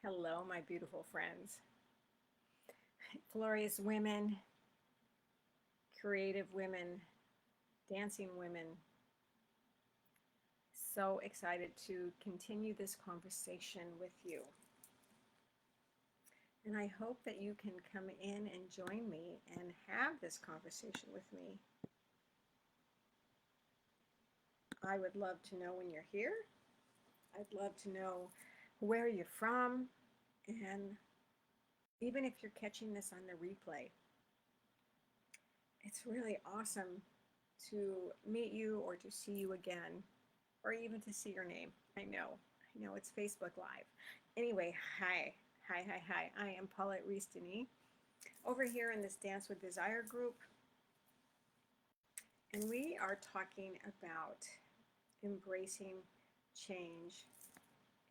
Hello, my beautiful friends, glorious women, creative women, dancing women. So excited to continue this conversation with you. And I hope that you can come in and join me and have this conversation with me. I would love to know when you're here. I'd love to know where you're from, and even if you're catching this on the replay, it's really awesome to meet you or to see you again, or even to see your name. I know it's Facebook Live. Anyway, hi. I am Paulette Rees-Denis over here in this Dance with Desire group, and we are talking about embracing change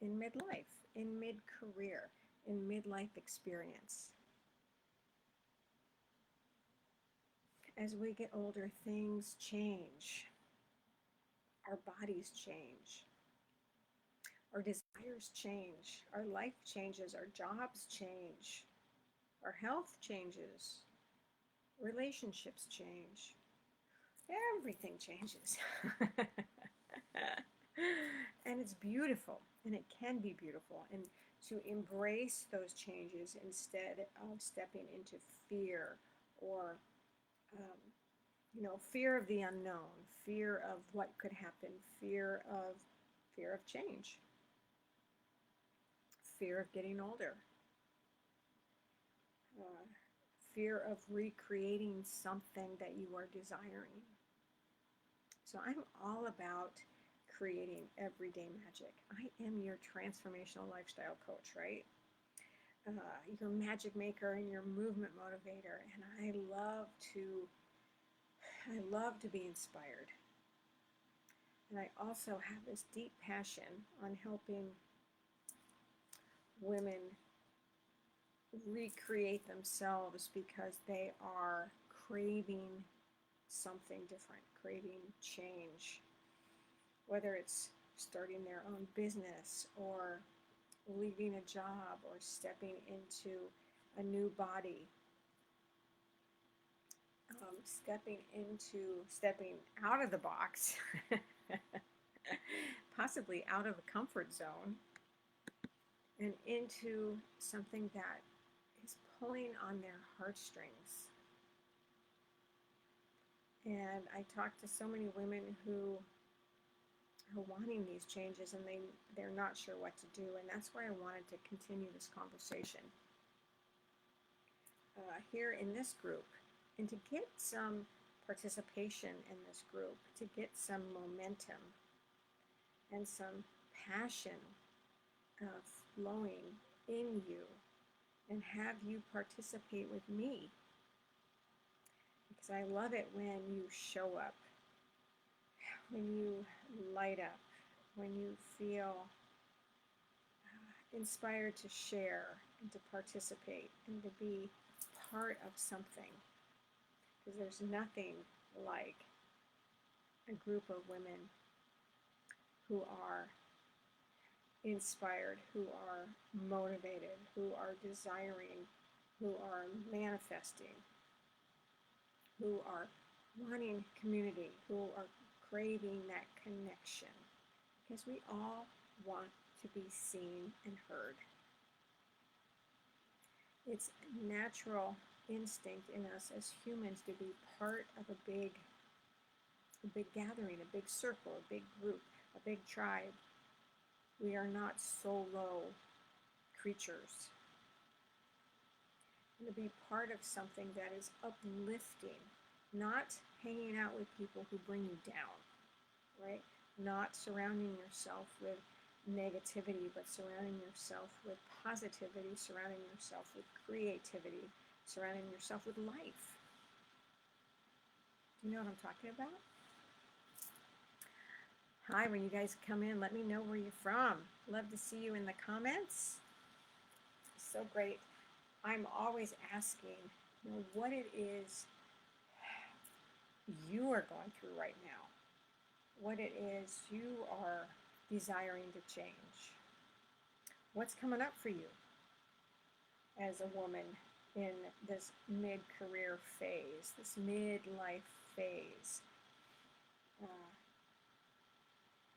in midlife, in mid-career, in midlife experience. As we get older, things change. Our bodies change. Our desires change. Our life changes. Our jobs change. Our health changes. Relationships change. Everything changes. And it's beautiful. And it can be beautiful. And to embrace those changes instead of stepping into fear or fear of the unknown, fear of what could happen, fear of change, fear of getting older, fear of recreating something that you are desiring. So I'm all about creating everyday magic. I am your transformational lifestyle coach, right? Your magic maker and your movement motivator, and I love to be inspired. And I also have this deep passion on helping women recreate themselves because they are craving something different, craving change. Whether it's starting their own business or leaving a job or stepping into a new body, stepping out of the box, possibly out of a comfort zone, and into something that is pulling on their heartstrings. And I talk to so many women who are wanting these changes, and they're not sure what to do, and that's why I wanted to continue this conversation here in this group, and to get some participation in this group, to get some momentum and some passion flowing in you, and have you participate with me, because I love it when you show up, when you light up, when you feel inspired to share and to participate and to be part of something. Because there's nothing like a group of women who are inspired, who are motivated, who are desiring, who are manifesting, who are wanting community, who are craving that connection. Because we all want to be seen and heard. It's a natural instinct in us as humans to be part of a big gathering, a big circle, a big group, a big tribe. We are not solo creatures. And to be part of something that is uplifting, not hanging out with people who bring you down, right? Not surrounding yourself with negativity, but surrounding yourself with positivity, surrounding yourself with creativity, surrounding yourself with life. Do you know what I'm talking about? Hi, when you guys come in, let me know where you're from. Love to see you in the comments. So great. I'm always asking, what it is you are going through right now, what it is you are desiring to change, what's coming up for you, as a woman in this mid-career phase, this midlife phase. Uh,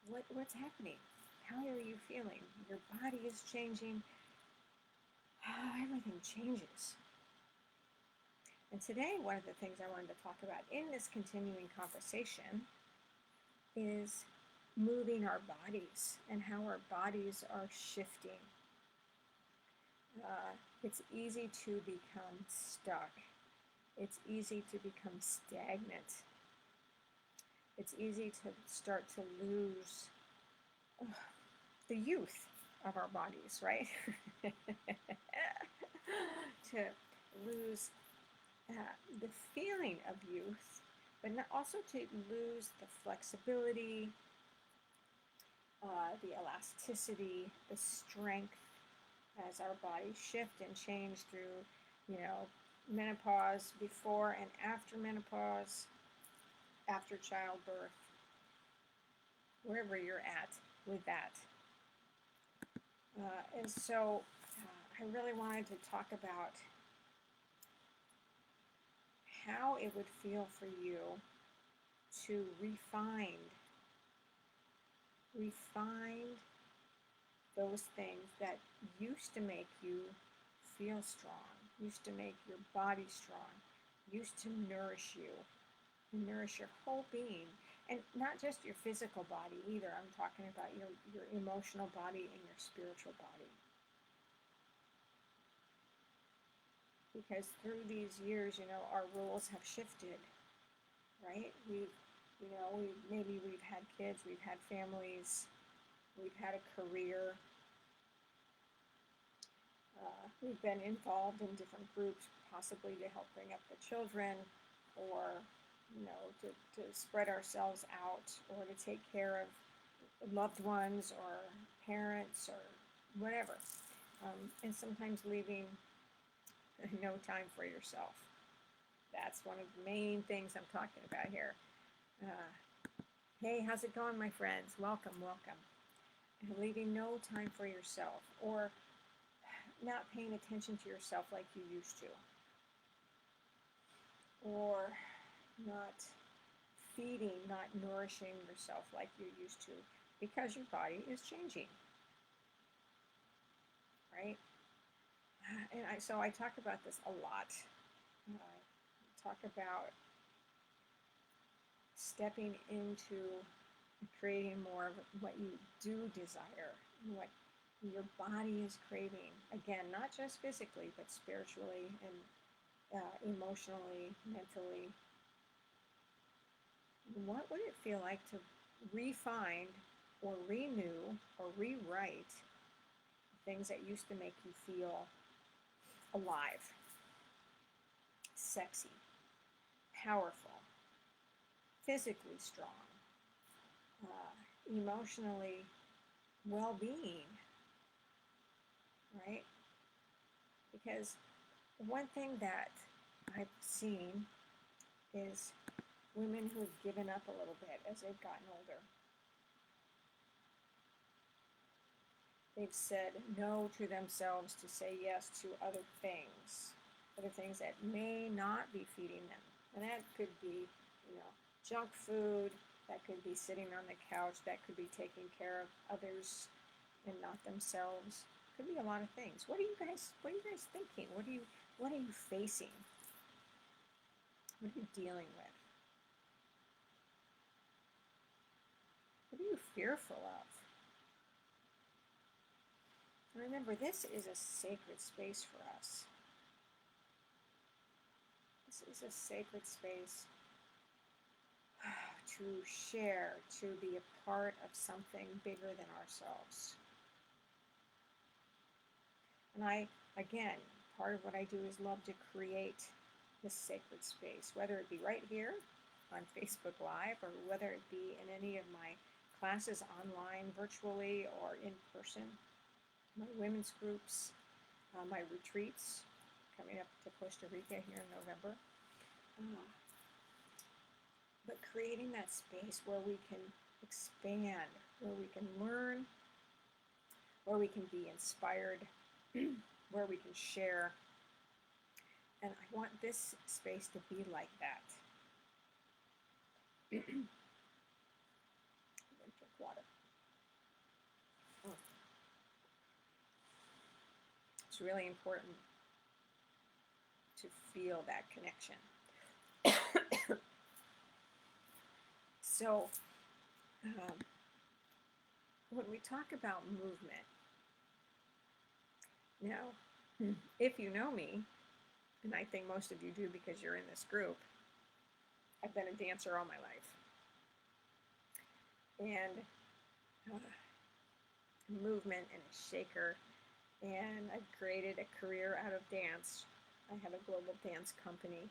what's happening? How are you feeling? Your body is changing. Everything changes. And today, one of the things I wanted to talk about in this continuing conversation is moving our bodies and how our bodies are shifting. It's easy to become stuck. It's easy to become stagnant. It's easy to start to lose the youth of our bodies, right? To lose the feeling of youth, but also to lose the flexibility, the elasticity, the strength as our bodies shift and change through, menopause, before and after menopause, after childbirth, wherever you're at with that. And so I really wanted to talk about how it would feel for you to refine those things that used to make you feel strong, used to make your body strong, used to nourish you, nourish your whole being. And not just your physical body either. I'm talking about your emotional body and your spiritual body. Because through these years, our roles have shifted, right? We've had kids, we've had families, we've had a career. We've been involved in different groups, possibly to help bring up the children, or to spread ourselves out, or to take care of loved ones or parents or whatever. And sometimes leaving no time for yourself. That's one of the main things I'm talking about here. Hey, how's it going, my friends? Welcome. And leaving no time for yourself, or not paying attention to yourself like you used to, or not feeding, not nourishing yourself like you used to, because your body is changing, right? And so I talk about this a lot. Talk about stepping into creating more of what you do desire, what your body is craving. Again, not just physically, but spiritually and emotionally, mentally. What would it feel like to refine or renew or rewrite things that used to make you feel alive, sexy, powerful, physically strong, emotionally well-being, right? Because one thing that I've seen is women who have given up a little bit as they've gotten older. They've said no to themselves to say yes to other things that may not be feeding them. And that could be, junk food, that could be sitting on the couch, that could be taking care of others and not themselves. Could be a lot of things. What are you guys thinking? What are you facing? What are you dealing with? What are you fearful of? Remember, this is a sacred space for us. This is a sacred space to share, to be a part of something bigger than ourselves. And again, part of what I do is love to create this sacred space, whether it be right here on Facebook Live, or whether it be in any of my classes online, virtually, or in person, my women's groups, my retreats, coming up to Costa Rica here in November. But creating that space where we can expand, where we can learn, where we can be inspired, where we can share. And I want this space to be like that. Drink water. It's really important to feel that connection. So, when we talk about movement, now, if you know me, and I think most of you do because you're in this group, I've been a dancer all my life. And movement and a shaker, and I've created a career out of dance. I have a global dance company.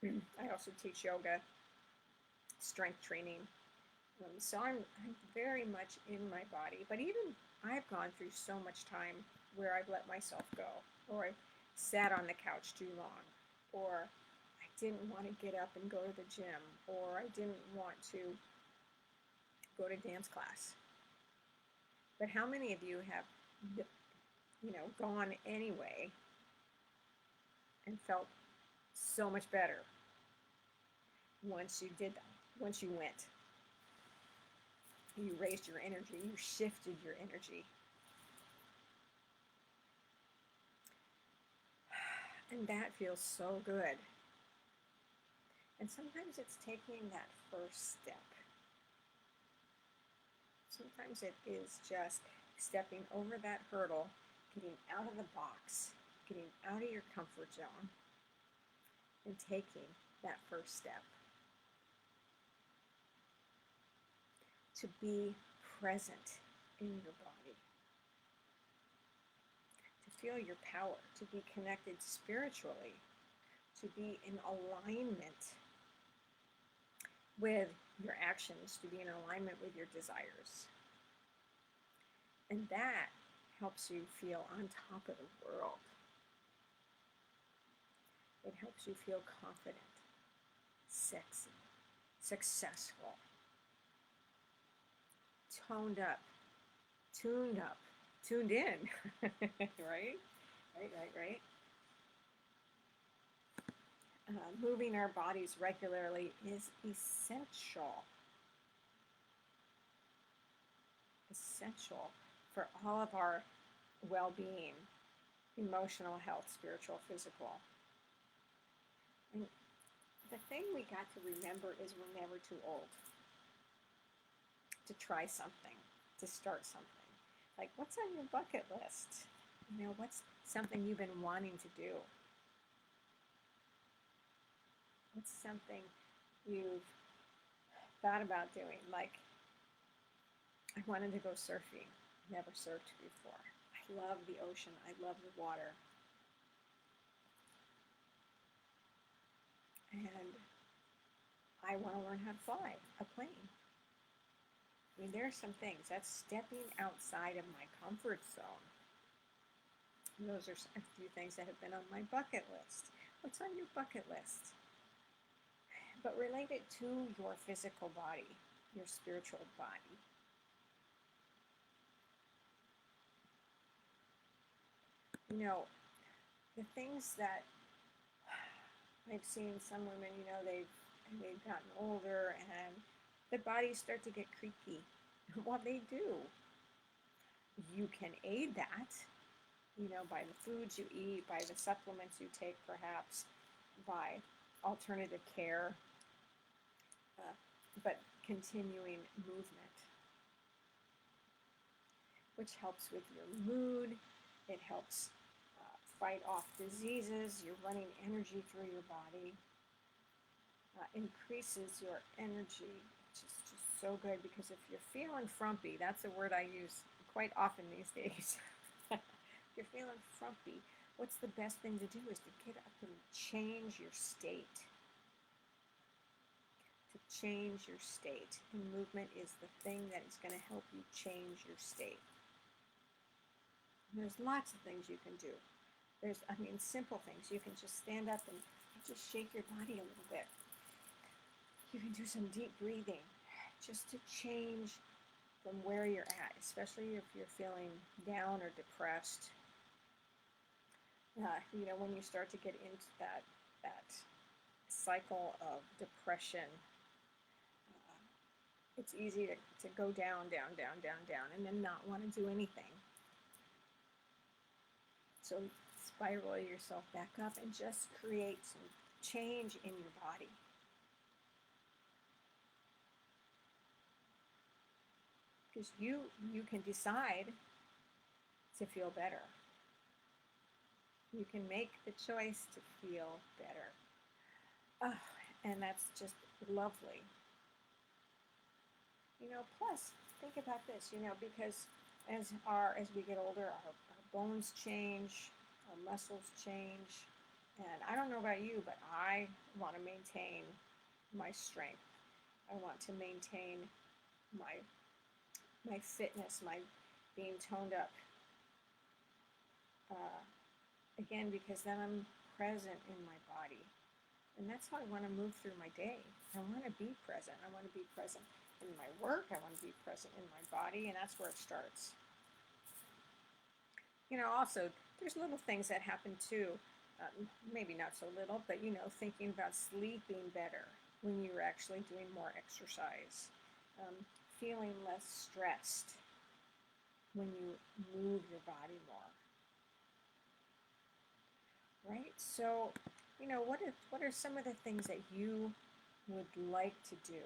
I also teach yoga, strength training. So I'm very much in my body, but even I've gone through so much time where I've let myself go, or I sat on the couch too long, or I didn't want to get up and go to the gym, or I didn't want to go to dance class. But how many of you have, gone anyway and felt so much better once you did that, once you went? You raised your energy, you shifted your energy. And that feels so good. And sometimes it's taking that first step. Sometimes it is just stepping over that hurdle, getting out of the box, getting out of your comfort zone, and taking that first step. To be present in your body. To feel your power, to be connected spiritually, to be in alignment with your actions, to be in alignment with your desires. And that helps you feel on top of the world. It helps you feel confident, sexy, successful, toned up, tuned up, tuned in, right? Right. Moving our bodies regularly is essential. Essential for all of our well-being, emotional health, spiritual, physical. And the thing we got to remember is we're never too old to try something, to start something. Like, what's on your bucket list? What's something you've been wanting to do? What's something you've thought about doing? Like, I wanted to go surfing. Never surfed before. I love the ocean. I love the water. And I want to learn how to fly a plane. There are some things. That's stepping outside of my comfort zone. And those are a few things that have been on my bucket list. What's on your bucket list? But relate it to your physical body, your spiritual body. The things that I've seen some women, they've gotten older and their bodies start to get creaky. Well, they do. You can aid that, by the foods you eat, by the supplements you take, perhaps, by alternative care, but continuing movement, which helps with your mood. It helps fight off diseases. You're running energy through your body. Increases your energy, which is just so good, because if you're feeling frumpy, that's a word I use quite often these days. If you're feeling frumpy, what's the best thing to do is to get up and change your state. To change your state. And movement is the thing that is going to help you change your state. And there's lots of things you can do. There's, simple things. You can just stand up and just shake your body a little bit. You can do some deep breathing just to change from where you're at, especially if you're feeling down or depressed. When you start to get into that cycle of depression, it's easy to go down, down, down, down, down, and then not want to do anything. So spiral yourself back up and just create some change in your body. Because you can decide to feel better. You can make the choice to feel better. Oh, and that's just lovely. Plus, think about this, because as we get older, our bones change, our muscles change, and I don't know about you, but I want to maintain my strength. I want to maintain my fitness, my being toned up. Again, because then I'm present in my body. And that's how I want to move through my day. I want to be present. I want to be present in my work. I want to be present in my body. And that's where it starts. Also, there's little things that happen too. Maybe not so little, but, thinking about sleeping better when you're actually doing more exercise. Feeling less stressed when you move your body more. Right? So, what are some of the things that you would like to do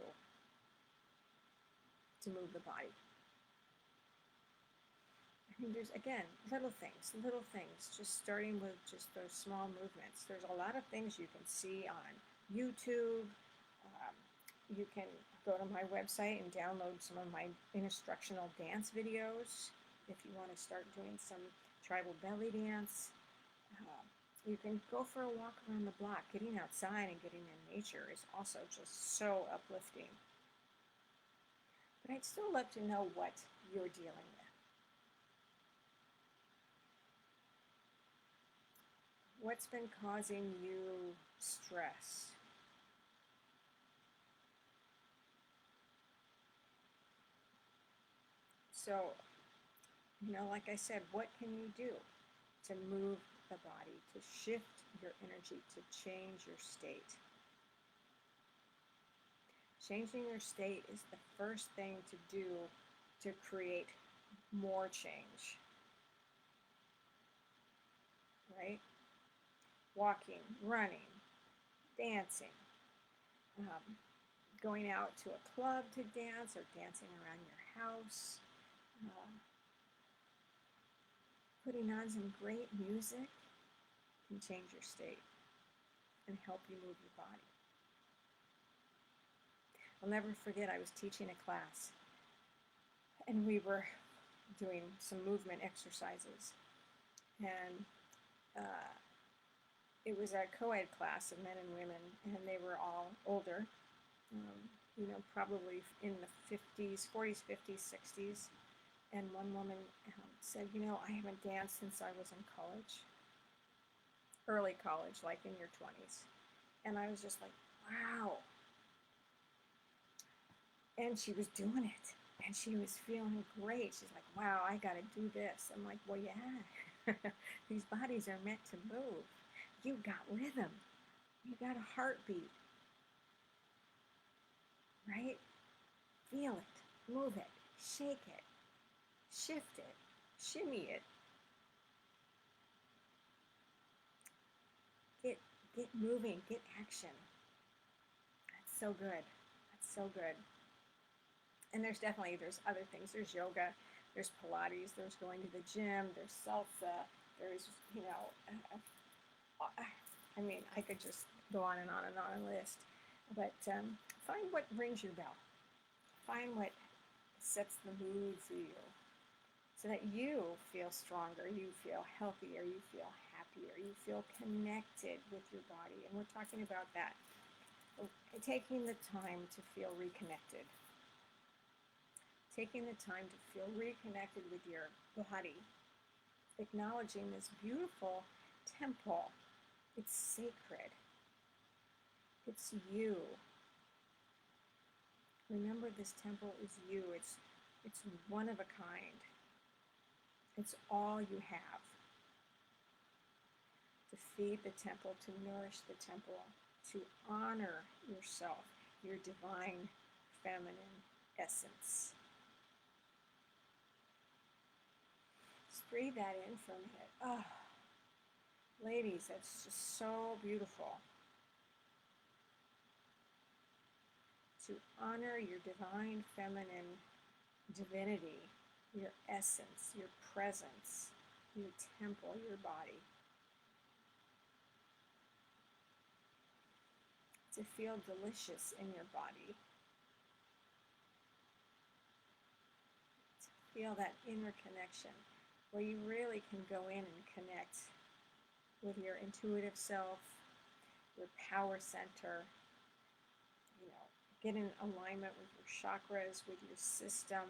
to move the body? I mean, there's, again, little things, just starting with just those small movements. There's a lot of things you can see on YouTube. You can go to my website and download some of my instructional dance videos if you want to start doing some tribal belly dance. You can go for a walk around the block. Getting outside and getting in nature is also just so uplifting. But I'd still love to know what you're dealing with. What's been causing you stress? So, like I said, what can you do to move the body, to shift your energy, to change your state? Changing your state is the first thing to do to create more change. Right? Walking, running, dancing, going out to a club to dance or dancing around your house, putting on some great music can change your state and help you move your body. I'll never forget, I was teaching a class and we were doing some movement exercises, and it was a co-ed class of men and women, and they were all older, probably in the 50s, 40s, 50s, 60s. And one woman said, I haven't danced since I was in college, early college, like in your 20s. And I was just like, wow. And she was doing it, and she was feeling great. She's like, wow, I got to do this. I'm like, well, yeah, these bodies are meant to move. You got rhythm. You got a heartbeat. Right? Feel it, move it, shake it, shift it, shimmy it. Get moving, get action. That's so good. That's so good. And there's other things. There's yoga, there's Pilates, there's going to the gym, there's salsa, there's, I mean, I could just go on and on and on a list. But find what rings your bell. Find what sets the mood for you so that you feel stronger, you feel healthier, you feel happier, you feel connected with your body. And we're talking about that. Taking the time to feel reconnected. Taking the time to feel reconnected with your body. Acknowledging this beautiful temple. It's sacred. It's you. Remember, this temple is you. It's one of a kind. It's all you have. to feed the temple, to nourish the temple, to honor yourself, your divine feminine essence. Just breathe that in for a minute. Oh, ladies, that's just so beautiful. To honor your divine feminine divinity, your essence, your presence, your temple, your body. To feel delicious in your body. To feel that inner connection where you really can go in and connect with your intuitive self, your power center, get in alignment with your chakras, with your system.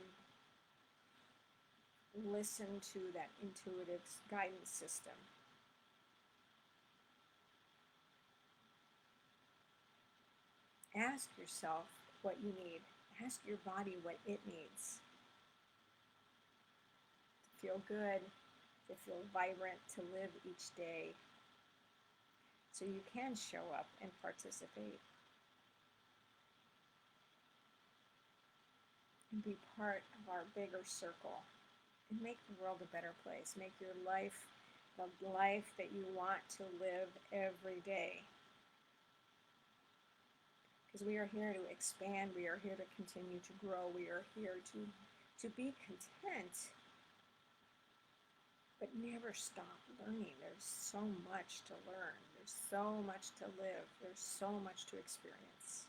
Listen to that intuitive guidance system. Ask yourself what you need. Ask your body what it needs. To feel good, to feel vibrant, to live each day. So you can show up and participate. And be part of our bigger circle. And make the world a better place. Make your life the life that you want to live every day. Because we are here to expand, we are here to continue to grow, we are here to be content, but never stop learning. There's so much to learn, there's so much to live, there's so much to experience.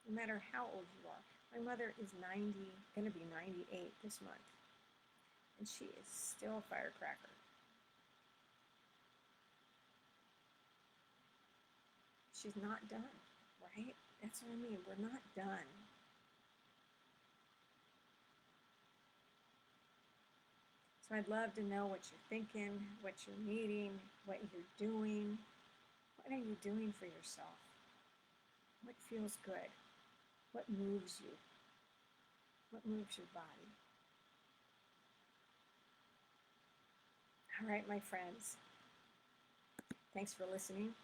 No matter how old you are. My mother is 90, going to be 98 this month, and she is still a firecracker. She's not done, right? That's what I mean. We're not done. So I'd love to know what you're thinking, what you're needing, what you're doing. What are you doing for yourself? What feels good? What moves you? What moves your body? All right, my friends. Thanks for listening.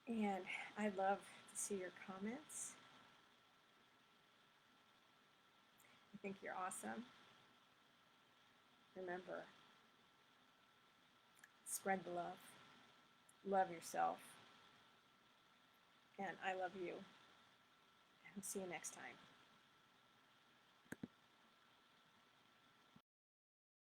And I'd love to see your comments. I think you're awesome. Remember, spread the love. Love yourself. And I love you. And see you next time.